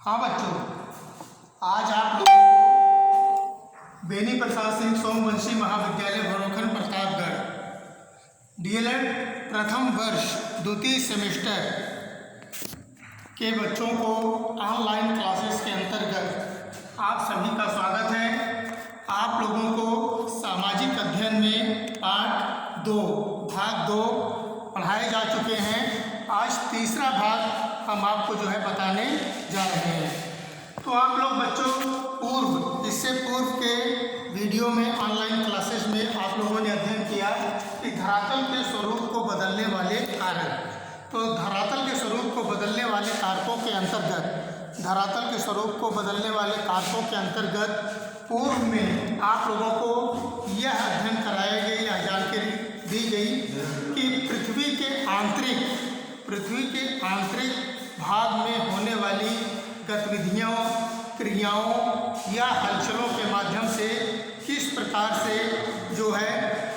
हाँ बच्चों, आज आप लोगों को बेनी प्रसाद सिंह सोमवंशी महाविद्यालय भरोखन प्रतापगढ़ डीएलएड प्रथम वर्ष द्वितीय सेमेस्टर के बच्चों को ऑनलाइन क्लासेस के अंतर्गत आप सभी का स्वागत है। आप लोगों को सामाजिक अध्ययन में पाठ 2 भाग 2 पढ़ाए जा चुके हैं। आज तीसरा भाग हम आपको बताने जा रहे हैं। तो आप लोग बच्चों इससे पूर्व के वीडियो में ऑनलाइन क्लासेस में आप लोगों ने अध्ययन किया कि धरातल के स्वरूप को बदलने वाले कारक। तो धरातल के स्वरूप को बदलने वाले कारकों के अंतर्गत पूर्व में आप लोगों को यह अध्ययन कराया गया या जानकारी दी गई कि पृथ्वी के आंतरिक भाग में होने वाली गतिविधियों, क्रियाओं या हलचलों के माध्यम से किस प्रकार से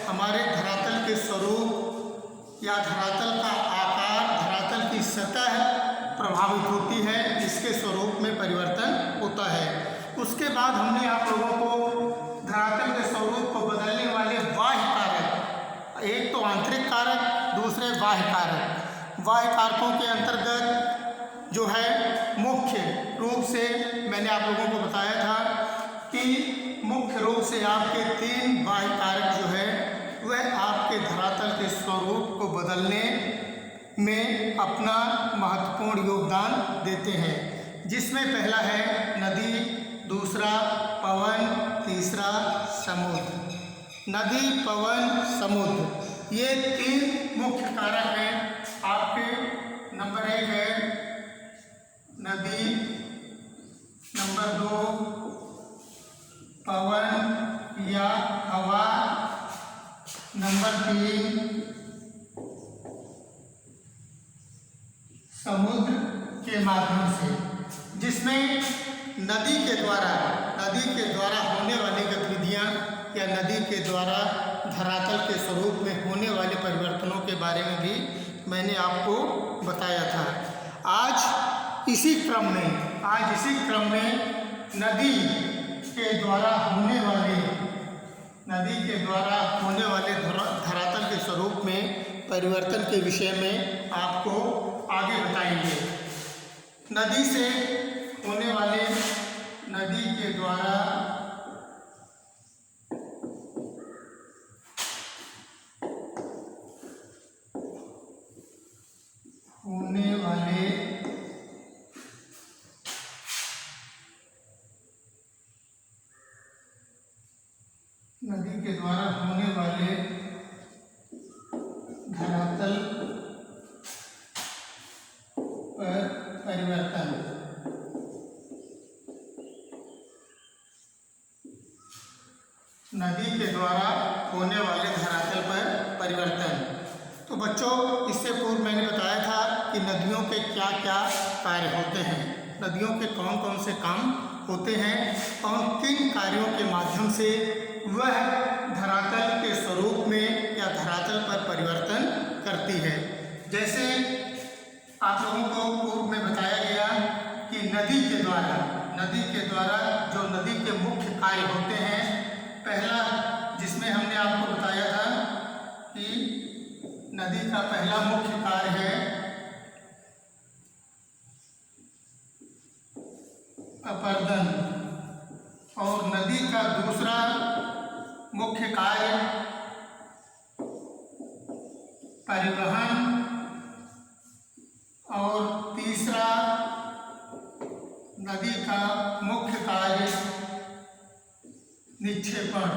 हमारे धरातल के स्वरूप या धरातल का आकार, धरातल की सतह प्रभावित होती है, इसके स्वरूप में परिवर्तन होता है। उसके बाद हमने आप लोगों को धरातल के स्वरूप को बदलने वाले बाह्य कारक, एक तो आंतरिक कारक, दूसरे बाह्य कारक। बाह्य कारकों के अंतर्गत मुख्य रूप से मैंने आप लोगों को बताया था कि मुख्य रूप से आपके 3 बाह्य कारक वह आपके धरातल के स्वरूप को बदलने में अपना महत्वपूर्ण योगदान देते हैं, जिसमें पहला है नदी, दूसरा पवन, तीसरा समुद्र। नदी, पवन, समुद्र, ये 3 मुख्य कारक हैं आपके। नंबर 1 है नदी, नंबर 2 पवन या हवा, नंबर 3 समुद्र के माध्यम से, जिसमें नदी के द्वारा होने वाली गतिविधियां या नदी के द्वारा धरातल के स्वरूप में होने वाले परिवर्तनों के बारे में भी मैंने आपको बताया था। आज इसी क्रम में नदी के द्वारा होने वाले धरातल के स्वरूप में परिवर्तन के विषय में आपको आगे बताएंगे। नदी के द्वारा होने वाले धरातल पर परिवर्तन। नदी के द्वारा होने वाले धरातल पर परिवर्तन। तो बच्चों, इससे पूर्व मैंने बताया था कि नदियों के क्या क्या कार्य होते हैं, नदियों के कौन कौन से काम होते हैं और किन कार्यों के माध्यम से वह धरातल के स्वरूप में या धरातल पर परिवर्तन करती है। जैसे आप लोगों को पूर्व में बताया गया कि नदी के द्वारा जो नदी के मुख्य कार्य होते हैं, पहला जिसमें हमने आपको बताया था कि नदी का पहला मुख्य कार्य है अपर्दन, और नदी का दूसरा मुख्य कार्य परिवहन, और तीसरा नदी का मुख्य कार्य निक्षेपण।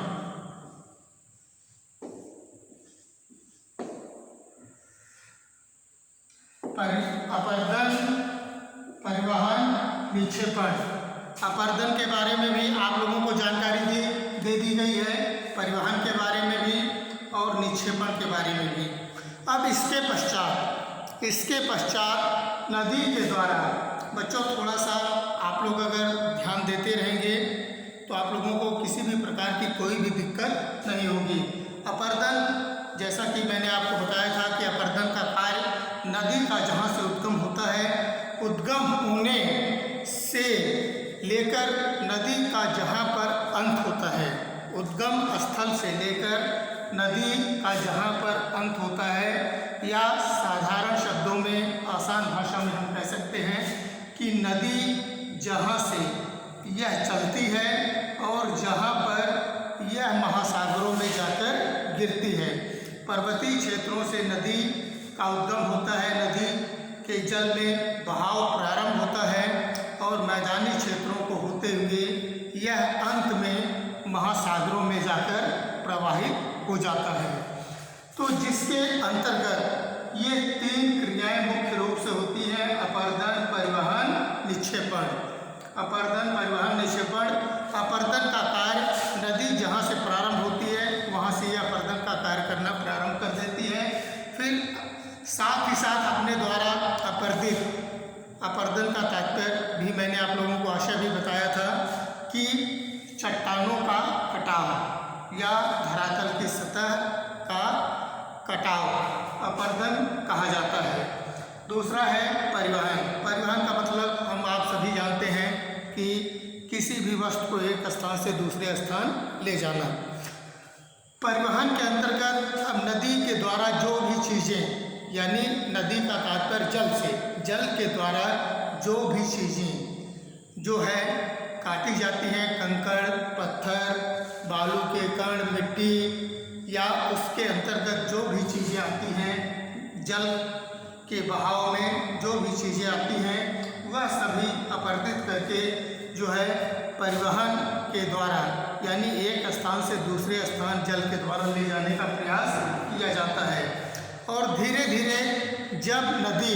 अपर्दन, परिवहन, निक्षेपण। अपर्दन के बारे में भी आप लोगों को जानकारी दे दी गई है, परिवहन के बारे में भी और निक्षेपण के बारे में भी। अब इसके पश्चात नदी के द्वारा, बच्चों थोड़ा सा आप लोग अगर ध्यान देते रहेंगे तो आप लोगों को किसी भी प्रकार की कोई भी दिक्कत नहीं होगी। अपर्दन, जैसा कि मैंने आपको बताया था कि अपर्दन का कार्य नदी का जहाँ से उद्गम होता है, उद्गम होने से लेकर नदी का जहाँ पर अंत होता है, उद्गम स्थल से लेकर नदी का जहाँ पर अंत होता है, या साधारण शब्दों में आसान भाषा में हम कह सकते हैं कि नदी जहाँ से यह चलती है और जहाँ पर यह महासागरों में जाकर गिरती है। पर्वतीय क्षेत्रों से नदी का उद्गम होता है, नदी के जल में बहाव प्रारंभ होता है और मैदानी क्षेत्रों को होते हुए यह अंत में महासागरों में जाकर प्रवाहित हो जाता है। तो जिसके अंतर्गत ये 3 क्रियाएं मुख्य रूप से होती हैं, अपर्दन, परिवहन, निक्षेपण। अपर्दन, परिवहन, निक्षेपण। अपर्दन का कार्य नदी जहाँ से प्रारंभ होती है वहाँ से यह अपर्दन का कार्य करना प्रारंभ कर देती है। फिर साथ ही साथ अपने द्वारा अपर्दित, अपर्दन का तात्पर्य भी मैंने आप लोगों को आशा भी बताया था कि चट्टानों का कटाव या धरातल की सतह का कटाव अपर्दन कहा जाता है। दूसरा है परिवहन। परिवहन का मतलब हम आप सभी जानते हैं कि किसी भी वस्तु को एक स्थान से दूसरे स्थान ले जाना। परिवहन के अंतर्गत अब नदी के द्वारा जो भी चीज़ें, यानी नदी का तात्पर्य जल से, जल के द्वारा जो भी चीज़ें जो है काटी जाती हैं, कंकड़, पत्थर, बालू के कण, मिट्टी, या उसके अंतर्गत जो भी चीज़ें आती हैं, जल के बहाव में जो भी चीज़ें आती हैं, वह सभी अपर्दित करके जो है परिवहन के द्वारा, यानी एक स्थान से दूसरे स्थान जल के द्वारा ले जाने का प्रयास किया जाता है। और धीरे धीरे जब नदी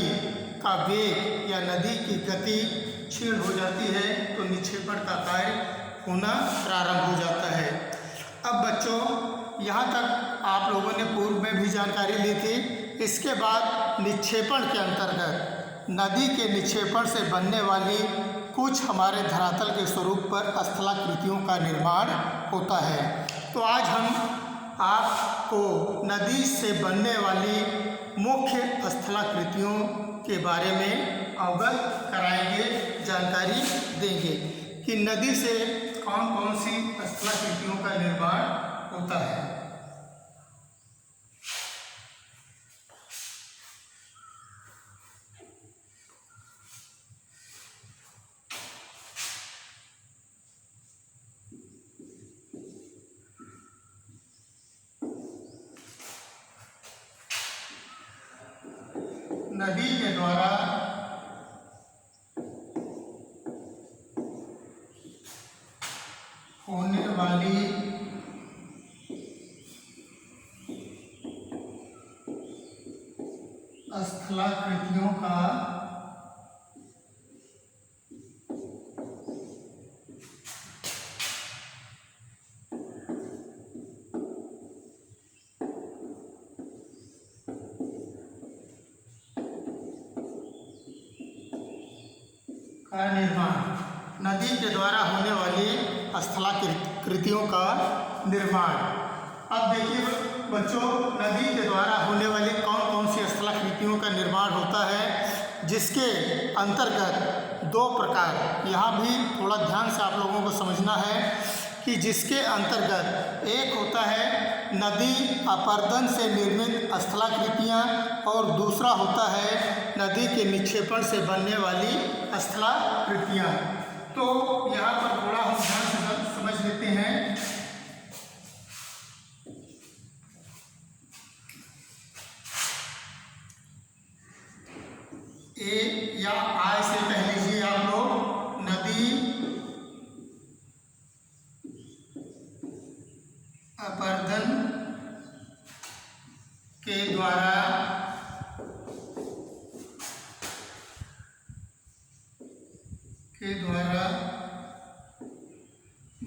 का वेग या नदी की गति क्षीण हो जाती है तो निक्षेपण का कार्य होना प्रारंभ हो जाता है। अब बच्चों, यहाँ तक आप लोगों ने पूर्व में भी जानकारी ली थी। इसके बाद निक्षेपण के अंतर्गत नदी के निक्षेपण से बनने वाली कुछ हमारे धरातल के स्वरूप पर स्थलाकृतियों का निर्माण होता है। तो आज हम आपको नदी से बनने वाली मुख्य स्थलाकृतियों के बारे में अवगत कराएंगे, जानकारी देंगे कि नदी से कौन कौन सी स्थलाकृतियों का निर्माण होता है। नदी के द्वारा होने वाली स्थलाकृतियों का निर्माण, नदी के द्वारा होने वाली स्थलाकृतियों का निर्माण। अब देखिए बच्चों, नदी के द्वारा होने वाली कौन कौन सी स्थलाकृतियों का निर्माण होता है, जिसके अंतर्गत 2 प्रकार, यहाँ भी थोड़ा ध्यान से आप लोगों को समझना है कि जिसके अंतर्गत एक होता है नदी अपर्दन से निर्मित स्थलाकृतियाँ और दूसरा होता है नदी के निक्षेपण से बनने वाली स्थलाकृतियाँ। तो यहाँ पर थोड़ा हम ध्यान से समझ लेते हैं। ए या आय से कह लीजिए आप लोग, नदी अपर्दन के द्वारा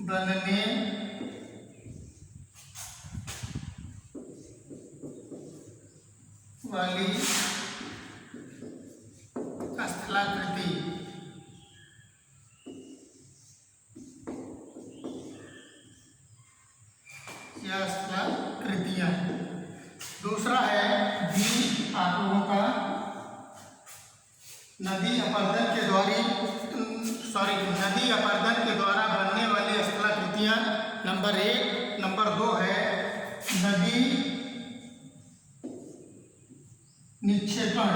बनने वाली स्थलाकृति या स्थलाकृतियाँ। दूसरा है बी आप लोगों का नदी अपरदन के द्वारा बनने वाली स्थलाकृतियाँ नंबर 1। नंबर 2 है नदी निक्षेपण।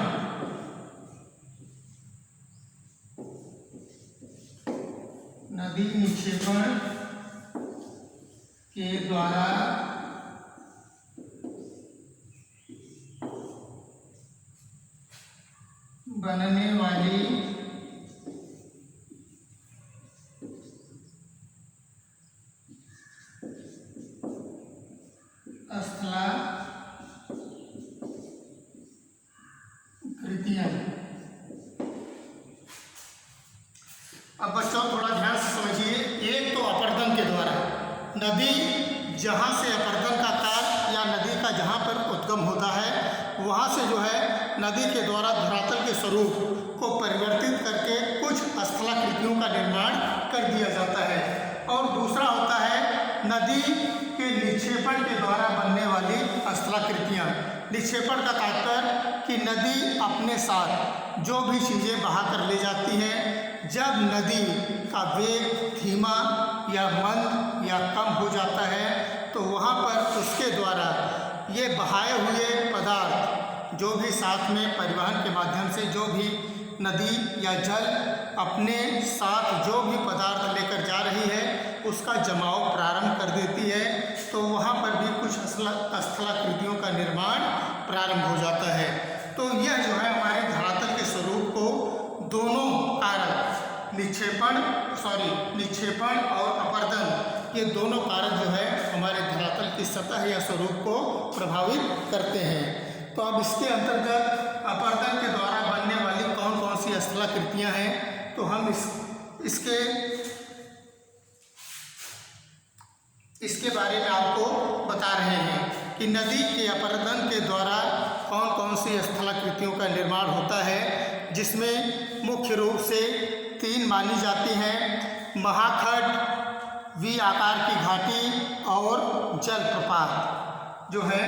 नदी निक्षेपण के द्वारा बनने वाली स्थलाकृतियाँ। अब बच्चों थोड़ा ध्यान से समझिए। एक तो अपरदन के द्वारा, नदी जहाँ से अपरदन का काल या नदी का जहाँ पर उद्गम होता है वहाँ से जो है नदी के द्वारा धरातल के स्वरूप को परिवर्तित करके कुछ स्थलाकृतियों का निर्माण कर दिया जाता है। और दूसरा होता है नदी के निक्षेपण के द्वारा बनने वाली स्थलाकृतियाँ। निक्षेपण का तात्पर्य कि नदी अपने साथ जो भी चीज़ें बहा कर ले जाती हैं, जब नदी का वेग धीमा या मंद या कम हो जाता है तो वहाँ पर उसके द्वारा ये बहाए हुए पदार्थ जो भी साथ में परिवहन के माध्यम से जो भी नदी या जल अपने साथ जो भी पदार्थ लेकर जा रही है उसका जमाव प्रारंभ कर देती है, तो वहाँ पर भी कुछ स्थलाकृतियों का निर्माण प्रारंभ हो जाता है। तो यह जो है हमारे धरातल के स्वरूप को दोनों कारक निक्षेपण और अपरदन, ये दोनों कारक जो है हमारे धरातल की सतह या स्वरूप को प्रभावित करते हैं। तो अब इसके अंतर्गत अपरदन के द्वारा बनने वाली कौन कौन सी स्थलाकृतियाँ हैं, तो हम इसके बारे में आपको बता रहे हैं कि नदी के अपरदन के द्वारा कौन कौन सी स्थलाकृतियों का निर्माण होता है, जिसमें मुख्य रूप से 3 मानी जाती हैं: महाखड्ड, वी आकार की घाटी और जलप्रपात। जो है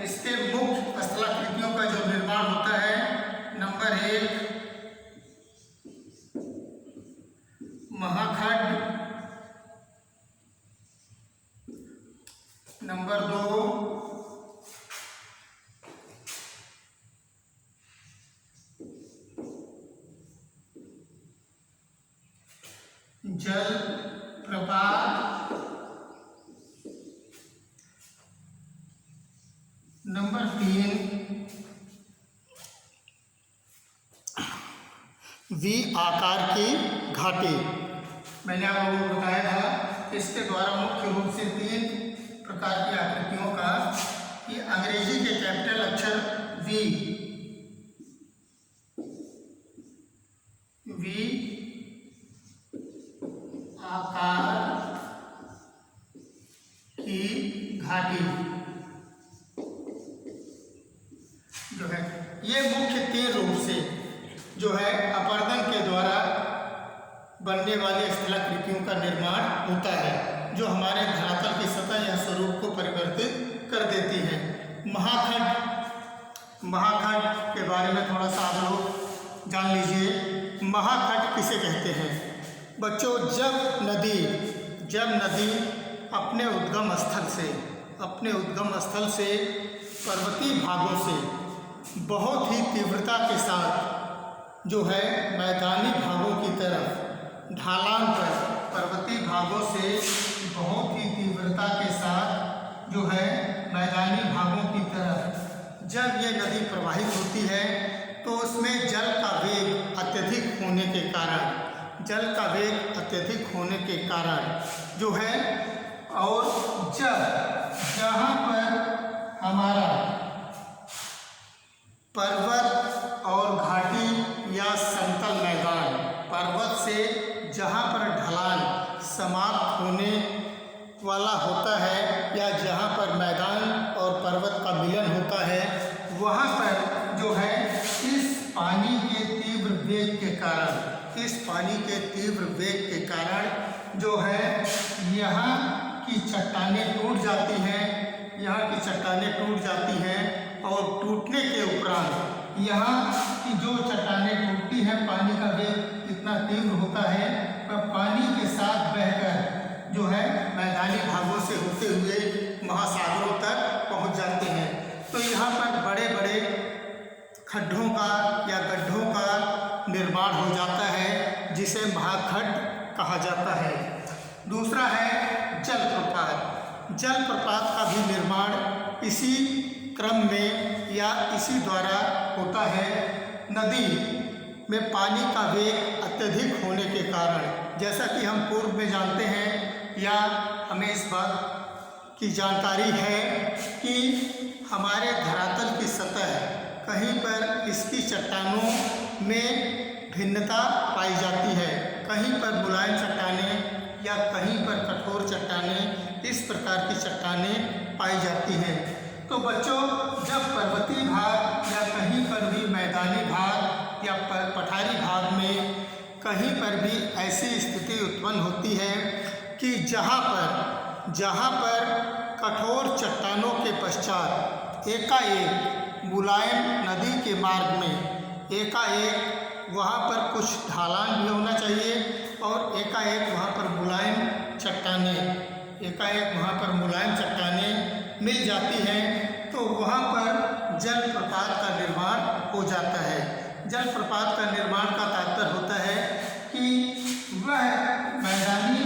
इसके मुख्य स्थलाकृतियों का जो निर्माण होता है, नंबर 1 महाखड्ड, नंबर 2 जलप्रपात, नंबर 3 वी आकार की घाटी। मैंने आप लोगों को बताया था इसके द्वारा मुख्य रूप से 3 प्रकार की आकृतियों का, ये अंग्रेजी के कैपिटल अक्षर वी आकार की घाटी जो है, ये मुख्य 3 रूप से जो है अपरदन के द्वारा बनने वाली स्थलाकृतियों का निर्माण होता है, जो हमारे धरातल की सतह या स्वरूप को परिवर्तित कर देती है। महाखड्ड के बारे में थोड़ा सा आप लोग जान लीजिए। महाखड्ड किसे कहते हैं बच्चों? जब नदी अपने उद्गम स्थल से पर्वतीय भागों से बहुत ही तीव्रता के साथ जो है मैदानी भागों की तरफ ढलान पर, पर्वतीय भागों से बहुत ही तीव्रता के साथ जो है मैदानी भागों की तरफ जब ये नदी प्रवाहित होती है तो उसमें जल का वेग अत्यधिक होने के कारण जो है, और जहाँ पर हमारा पर्वत और घाटी या समतल मैदान, पर्वत से जहाँ पर ढलान समाप्त होने वाला होता है या जहाँ पर मैदान और पर्वत का मिलन होता है, वहाँ पर जो है इस पानी के तीव्र वेग के कारण जो है यहाँ की चट्टानें टूट जाती हैं, और टूटने के उपरांत यहाँ की जो चट्टानें टूटती हैं हैं पानी का वेग कितना तीव्र होता है, वह पानी के साथ बहकर जो है मैदानी भागों से होते हुए महासागरों तक पहुंच जाते हैं। तो यहाँ पर बड़े बड़े खड्डों का या गड्ढों का निर्माण हो जाता है, जिसे महाखड्ड कहा जाता है। दूसरा है जलप्रपात। जलप्रपात का भी निर्माण इसी क्रम में या इसी द्वारा होता है। नदी में पानी का वेग अत्यधिक होने के कारण, जैसा कि हम पूर्व में जानते हैं या हमें इस बात की जानकारी है कि हमारे धरातल की सतह कहीं पर इसकी चट्टानों में भिन्नता पाई जाती है, कहीं पर मुलायम चट्टानें या कहीं पर कठोर चट्टानें, इस प्रकार की चट्टानें पाई जाती हैं। तो बच्चों, जब पर्वतीय भाग या कहीं पर भी मैदानी भाग या पठारी भाग में कहीं पर भी ऐसी स्थिति उत्पन्न होती है कि जहाँ पर कठोर चट्टानों के पश्चात एकाएक मुलायम नदी के मार्ग में एकाएक वहाँ पर कुछ ढालान भी होना चाहिए और एकाएक वहाँ पर मुलायम चट्टानें मिल जाती हैं, तो वहाँ पर जलप्रपात का निर्माण हो जाता है। जलप्रपात का निर्माण का तात्पर्य होता है कि वह मैदानी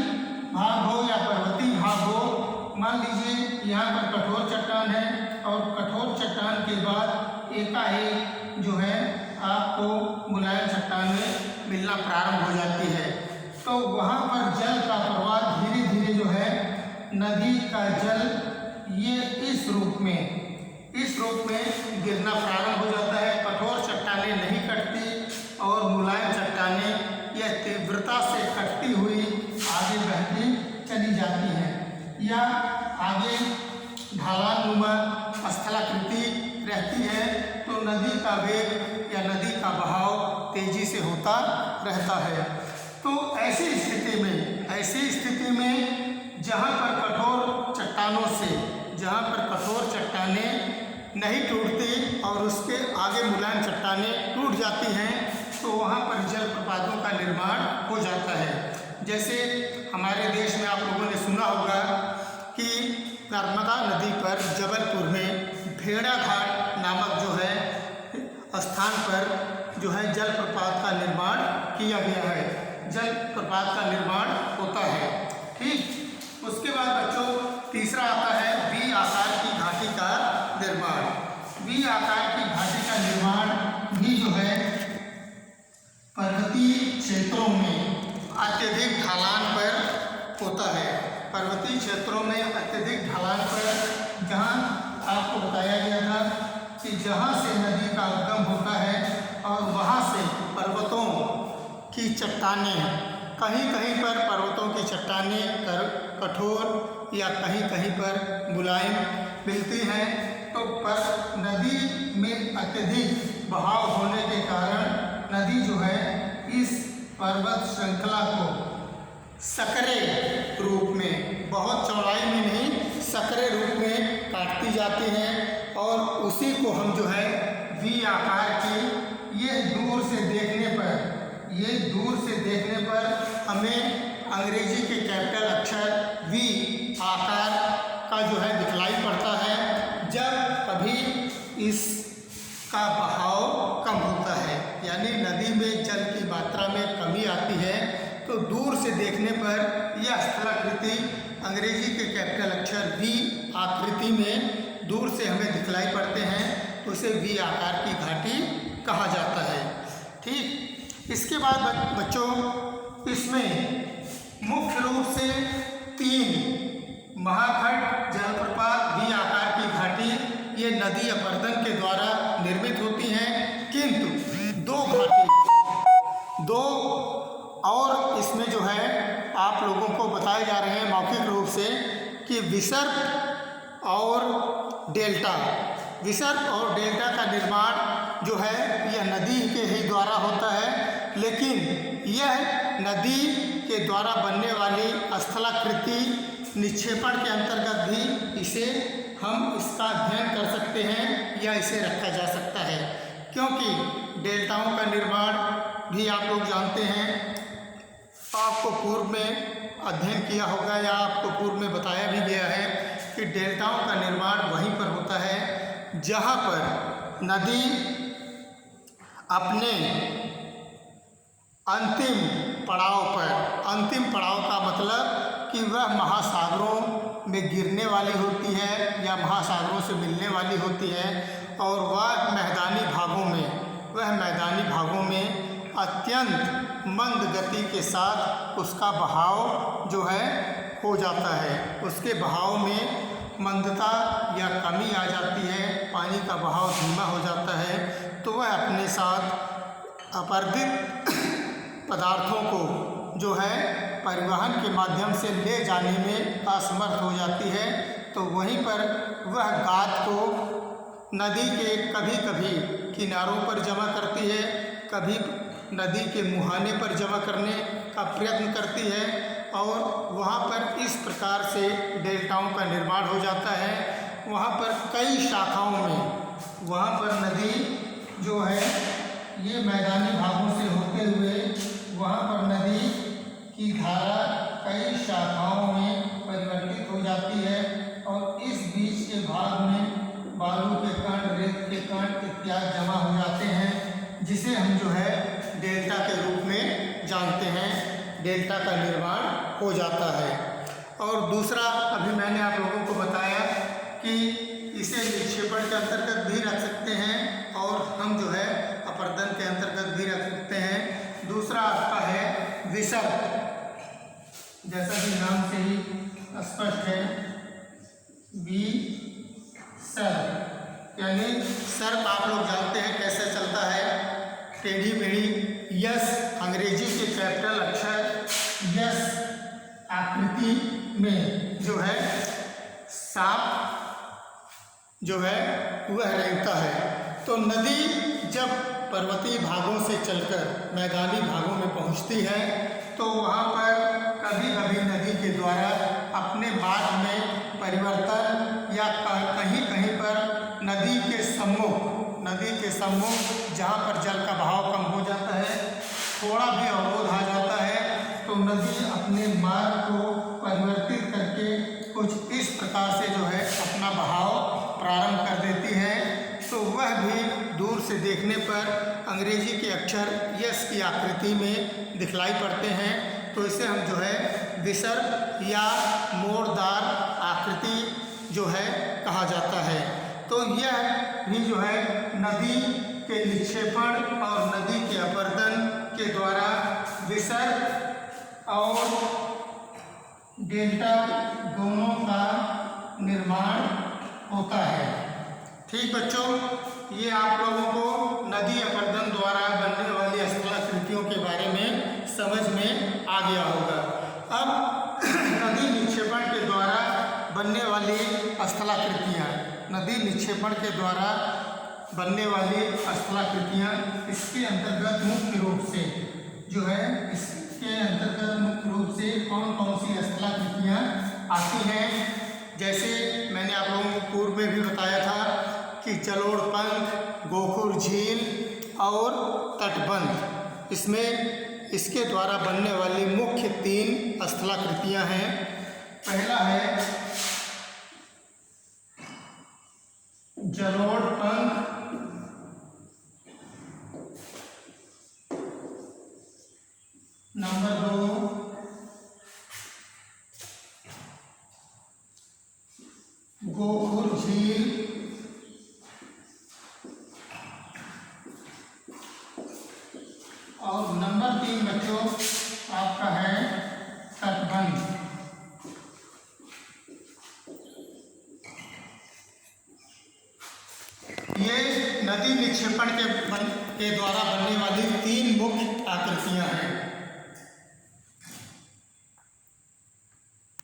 भाग हो या पर्वतीय भाग हो, मान लीजिए यहाँ पर कठोर चट्टान है और कठोर चट्टान के बाद एकाएक जो है आपको मुलायम चट्टानें मिलना प्रारंभ हो जाती है, तो वहाँ पर जल का प्रवाह धीरे धीरे जो है नदी का जल ये इस रूप में गिरना प्रारंभ हो जाता है। कठोर चट्टानें नहीं कटती और मुलायम चट्टानें यह तीव्रता से कटती हुई आगे बहती चली जाती हैं या आगे ढालानुमा स्थलाकृति रहती है, तो नदी का वेग या नदी का बहाव तेजी से होता रहता है। तो ऐसी स्थिति में जहाँ पर कठोर चट्टानें नहीं टूटती और उसके आगे मुलायम चट्टानें टूट जाती हैं, तो वहाँ पर जलप्रपातों का निर्माण हो जाता है। जैसे हमारे देश में आप लोगों ने सुना होगा कि नर्मदा नदी पर जबलपुर में भेड़ा घाट नामक जो है स्थान पर जो है जलप्रपात का निर्माण किया गया है, जलप्रपात का निर्माण होता है। ठीक, उसके बाद बच्चों तीसरा आता है वी आकार की घाटी का निर्माण। वी आकार की घाटी का निर्माण भी जो है पर्वतीय क्षेत्रों में अत्यधिक ढलान पर होता है। पर्वतीय क्षेत्रों में अत्यधिक ढलान पर, जहाँ आपको बताया गया था कि जहाँ से नदी का उद्गम होता है और वहाँ से पर्वतों की चट्टानें, कहीं कहीं पर पर्वतों की चट्टानें कठोर या कहीं कहीं पर मुलायम मिलती हैं, तो पर नदी में अत्यधिक बहाव होने के कारण नदी जो है इस पर्वत श्रृंखला को सकरे रूप में, बहुत चौड़ाई में नहीं, सकरे रूप में काटती जाती हैं और उसी को हम जो है वी आकार की ये दूर से देखने पर हमें अंग्रेजी के कैपिटल अक्षर वी आकार का जो है दिखलाई पड़ता है जब कभी इसका बहाव कम होता है, यानी नदी में जल की मात्रा में कमी आती है, तो दूर से देखने पर यह स्थलाकृति अंग्रेजी के कैपिटल अक्षर वी आकृति में दूर से हमें दिखलाई पड़ते हैं, तो उसे वी आकार की घाटी कहा जाता है। ठीक, इसके बाद बच्चों इसमें मुख्य रूप से 3 महाखंड जलप्रपात वी आकार की घाटी ये नदी अपर्दन के द्वारा निर्मित होती हैं, किंतु 2 और इसमें जो है आप लोगों को बताए जा रहे हैं मौखिक रूप से कि विसर्प और डेल्टा का निर्माण जो है यह नदी के ही द्वारा होता है, लेकिन यह नदी के द्वारा बनने वाली स्थलाकृति निक्षेपण के अंतर्गत भी इसका अध्ययन कर सकते हैं या इसे रखा जा सकता है, क्योंकि डेल्टाओं का निर्माण भी आप लोग जानते हैं, आपको पूर्व में अध्ययन किया होगा या आपको पूर्व में बताया भी गया है कि डेल्टाओं का निर्माण वहीं पर होता है जहाँ पर नदी अपने अंतिम पड़ाव का मतलब कि वह महासागरों में गिरने वाली होती है या महासागरों से मिलने वाली होती है, और वह मैदानी भागों में अत्यंत मंद गति के साथ उसका बहाव जो है हो जाता है। उसके बहाव में मंदता या कमी आ जाती है, पानी का बहाव धीमा हो जाता है, तो वह अपने साथ अपरदित पदार्थों को जो है परिवहन के माध्यम से ले जाने में असमर्थ हो जाती है। तो वहीं पर वह गाद को नदी के कभी कभी किनारों पर जमा करती है, कभी नदी के मुहाने पर जमा करने का प्रयत्न करती है, और वहाँ पर इस प्रकार से डेल्टाओं का निर्माण हो जाता है। वहाँ पर कई शाखाओं में वहाँ पर नदी जो है ये मैदानी भागों से होते हुए वहाँ पर नदी की धारा कई शाखाओं में परिवर्तित हो जाती है, और इस बीच के भाग में बालू के कण, रेत के कण इत्यादि जमा हो जाते हैं, जिसे हम जो है डेल्टा के रूप में जानते हैं। डेल्टा का निर्माण हो जाता है। और दूसरा, अभी मैंने आप लोगों को बताया कि इसे निक्षेपण के अंतर्गत भी रख सकते हैं और हम जो है अपरदन के अंतर्गत भी रख सकते हैं। दूसरा आपका है विसर्ग, जैसा कि नाम से ही स्पष्ट है, विसर्ग यानी सर्प आप लोग जानते हैं कैसे चलता है, टेढ़ी मेढ़ी यस, अंग्रेजी के कैपिटल अक्षर यस आकृति में जो है सांप जो है वह रहता है। तो नदी जब पर्वतीय भागों से चलकर मैदानी भागों में पहुंचती है तो वहां पर कभी कभी नदी के द्वारा अपने मार्ग में परिवर्तन या कहीं कहीं पर नदी के सम्मुख जहां पर जल का बहाव कम हो जाता है, थोड़ा भी अवरोध आ जाता है, तो नदी अपने मार्ग को परिवर्तित करके कुछ इस प्रकार से जो है अपना बहाव प्रारंभ कर देती है। तो वह भी दूर से देखने पर अंग्रेजी के अक्षर यस की आकृति में दिखलाई पड़ते हैं। तो इसे हम जो है विसर्ग या मोड़दार आकृति जो है कहा जाता है। तो यह भी जो है नदी के निक्षेपण और नदी के अपरदन के द्वारा विसर्ग और डेल्टा दोनों का निर्माण होता है। ठीक बच्चों, ये आप लोगों को नदी अपरदन द्वारा बनने वाली स्थलाकृतियों के बारे में समझ में आ गया होगा। अब नदी निक्षेपण के द्वारा बनने वाली स्थलाकृतियाँ, नदी निक्षेपण के द्वारा बनने वाली स्थलाकृतियाँ, इसके अंतर्गत मुख्य रूप से जो है इसके अंतर्गत मुख्य रूप से कौन कौन सी स्थलाकृतियाँ आती हैं। जैसे मैंने आप लोगों को पूर्व में भी बताया था कि जलोढ़ पंख, गोखुर झील और तटबंध, इसमें इसके द्वारा बनने वाली मुख्य 3 स्थलाकृतियाँ हैं। पहला है जलोढ़ पंख, नंबर 2 गोखुर झील, और नंबर 3 बच्चों आपका है तटबंध। ये नदी निक्षेपण के द्वारा बनने वाली 3 मुख्य आकृतियां हैं।